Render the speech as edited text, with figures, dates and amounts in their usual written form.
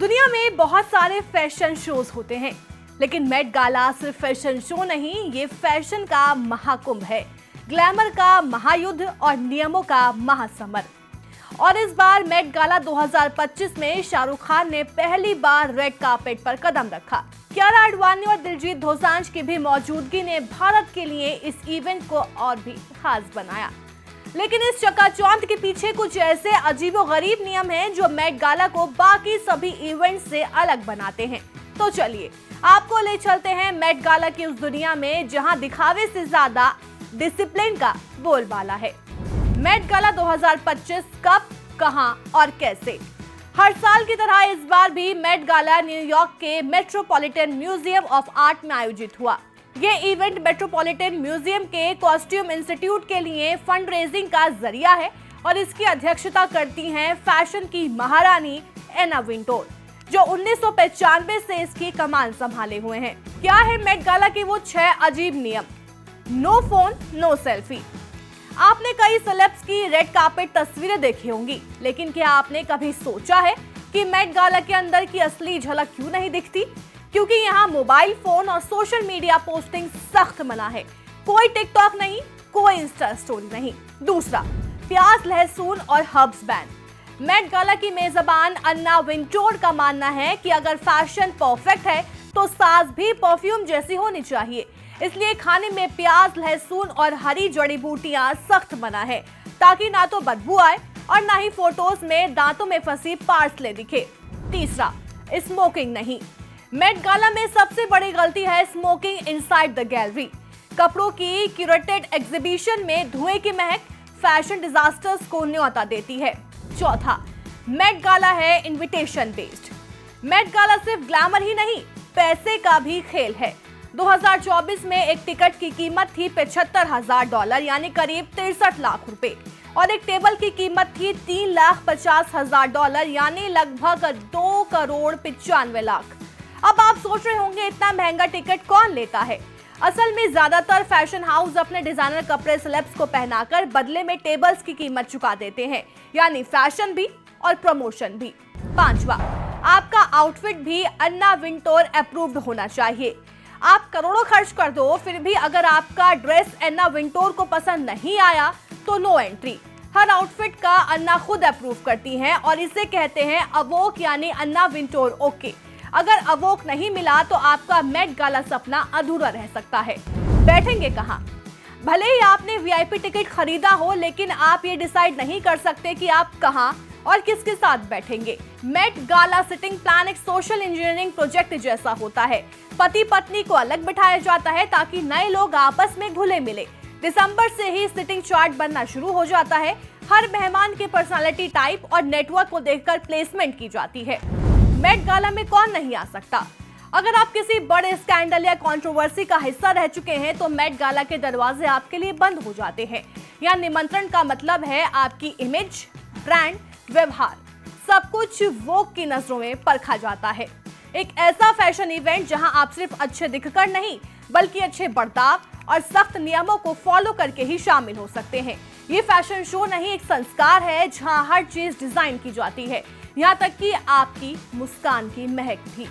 दुनिया में बहुत सारे फैशन शोज होते हैं, लेकिन मेट गाला सिर्फ फैशन शो नहीं, ये फैशन का महाकुंभ है, ग्लैमर का महायुद्ध और नियमों का महासमर। और इस बार मेट गाला 2025 में शाहरुख खान ने पहली बार रेड कार्पेट पर कदम रखा। कियारा आडवाणी और दिलजीत दोसांझ की भी मौजूदगी ने भारत के लिए इस इवेंट को और भी खास बनाया। लेकिन इस चकाचौंध के पीछे कुछ ऐसे अजीबोगरीब नियम हैं जो मेट गाला को बाकी सभी इवेंट से अलग बनाते हैं। तो चलिए आपको ले चलते हैं मेट गाला की उस दुनिया में जहां दिखावे से ज्यादा डिसिप्लिन का बोलबाला है। मेट गाला 2025 कब, कहां और कैसे? हर साल की तरह इस बार भी मेट गाला न्यूयॉर्क के मेट्रोपॉलिटन म्यूजियम ऑफ आर्ट में आयोजित हुआ। ये इवेंट मेट्रोपॉलिटन म्यूजियम के कॉस्ट्यूम इंस्टीट्यूट के लिए फंड रेजिंग का जरिया है और इसकी अध्यक्षता करती हैं फैशन की महारानी एना विंटोर, जो 1995 से इसकी कमान संभाले हुए हैं। क्या है मेट गाला के वो 6 अजीब नियम? No phone, no selfie. आपने कई सेलेब्स की रेड कार्पेट तस्वीरें देखी होंगी, लेकिन क्या आपने कभी सोचा है कि मेट गाला के अंदर की असली झलक क्यों नहीं दिखती? क्योंकि यहाँ मोबाइल फोन और सोशल मीडिया पोस्टिंग सख्त मना है। कोई टिकटॉक नहीं, कोई इंस्टा स्टोरी नहीं। दूसरा, प्याज, लहसुन और हर्ब्स बैन। मेट गाला की मेजबान अन्ना विंटोर का मानना है कि अगर फैशन परफेक्ट है तो सास भी परफ्यूम जैसी होनी चाहिए, इसलिए खाने में प्याज, लहसुन और हरी जड़ी बूटियां सख्त मना है, ताकि ना तो बदबू आए और ना ही फोटोज में दांतों में फंसी पार्सले दिखे। तीसरा, स्मोकिंग नहीं। मेट गाला में सबसे बड़ी गलती है स्मोकिंग इनसाइड द गैलरी। कपड़ों की क्यूरेटेड एग्जीबिशन में धुएं की महक फैशन डिजास्टर्स को न्योता देती है। चौथा, मेट गाला है इनविटेशन बेस्ड। मेट गाला सिर्फ ग्लैमर ही नहीं, पैसे का भी खेल है। 2024 में एक टिकट की कीमत थी $75,000 यानी करीब 63 लाख रुपए, और एक टेबल की कीमत थी $3,50,000 यानी लगभग 2,95,00,000। अब आप सोच रहे होंगे इतना महंगा टिकट कौन लेता है? असल में ज्यादातर फैशन हाउस अपने डिजाइनर कपड़े सेलेब्स को पहनाकर बदले में टेबल्स की कीमत चुका देते हैं, यानी फैशन भी और प्रमोशन भी। पांचवा, आपका आउटफिट भी अन्ना विंटोर अप्रूव्ड होना चाहिए। आप करोड़ों खर्च कर दो, फिर भी अगर आपका ड्रेस अन्ना विंटोर को पसंद नहीं आया तो नो एंट्री। हर आउटफिट का अन्ना खुद अप्रूव करती हैं और इसे कहते हैं अवोक यानी अन्ना विंटोर ओके। अगर अवोक नहीं मिला तो आपका मेट गाला सपना अधूरा रह सकता है। बैठेंगे कहाँ? भले ही आपने वीआईपी टिकट खरीदा हो, लेकिन आप ये डिसाइड नहीं कर सकते कि आप कहाँ और किसके साथ बैठेंगे। मेट गाला सिटिंग प्लान एक सोशल इंजीनियरिंग प्रोजेक्ट जैसा होता है। पति पत्नी को अलग बिठाया जाता है ताकि नए लोग आपस में घुले मिले। दिसंबर से ही सिटिंग चार्ट बनना शुरू हो जाता है। हर मेहमान के पर्सनालिटी टाइप और नेटवर्क को देखकर प्लेसमेंट की जाती है। मेट गाला में कौन नहीं आ सकता? अगर आप किसी बड़े स्कैंडल या कंट्रोवर्सी का हिस्सा रह चुके हैं तो मेट गाला के दरवाजे आपके लिए बंद हो जाते हैं। यहाँ निमंत्रण का मतलब है आपकी इमेज, ब्रांड, व्यवहार, सब कुछ वोग की नजरों में परखा जाता है। एक ऐसा फैशन इवेंट जहां आप सिर्फ अच्छे दिखकर नहीं, बल्कि अच्छे बर्ताव और सख्त नियमों को फॉलो करके ही शामिल हो सकते हैं। ये फैशन शो नहीं, एक संस्कार है जहां हर चीज डिजाइन की जाती है, यहाँ तक कि आपकी मुस्कान की महक भी।